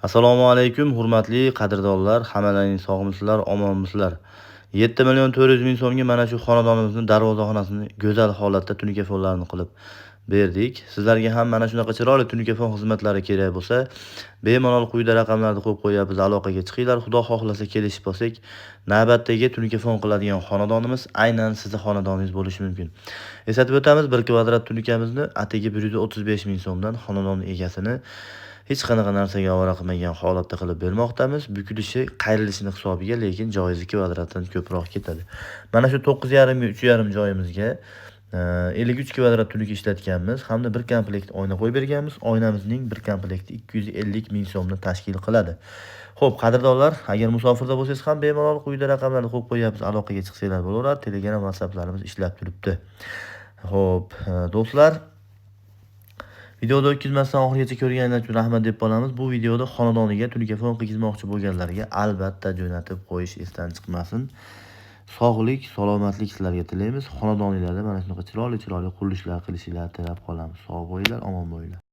Assalomu alaykum, hurmatli qadrdonlar, hammalaring sog'misizlar, omonmisizlar. 7.400.000 so'mga mana shu xonadonimizni darvozaxonasini go'zal holatda tunikafonlarni qilib berdik. Sizlarga ham mana shunaqa chiroyli tunikafon xizmatlari kerak bo'lsa, bemalol quyida raqamlarni qo'yib qo'yapmiz, aloqaga chiqinglar. Xudo xohlasa kelishib olsak, navbatdagi tunikafon qiladigan xonadonimiz aynan sizning xonadoningiz bo'lishi mumkin. Eslatib o'tamiz, 1 kvadrat tunikamizni atigi 135.000 so'mdan xonadon egasini hech qanaqa narsaga ovora qilmagan holatda qilib bermoqdamiz. Bukilishi, qayrilishini hisobiga, lekin joyizi kvadratdan ko'proq ketadi. Mana shu 9,5 ga 3,5 joyimizga 53 kvadrat tunik ishlatganmiz hamda bir komplekt oyna qo'yib berganmiz. Oynamizning bir komplekti 250.000 so'mni tashkil qiladi. Xo'p, qadrdonlar, agar musofirda bo'lsangiz ham bemalol quyida raqamlarni qo'yib qo'yapmiz, aloqaga chiqsanglar bo'laveradi. Telegram, WhatsApplarimiz ishlab turibdi. Xo'p, do'stlar, videoda o'tkazmasdan oxirigacha ko'rganlar uchun rahmat deb qolamiz. Bu videoda xonadoniga tunikafon qilmoqchi bo'lganlarga albatta jo'natib qo'yish esdan chiqmasin. Sog'lik, salomatlik sizlarga tilaymiz. Xonadoningizda mana shunaqa chiroyli qurilishlar qilishinglarni tilab qolamiz. Sog' bo'linglar, omon bo'linglar.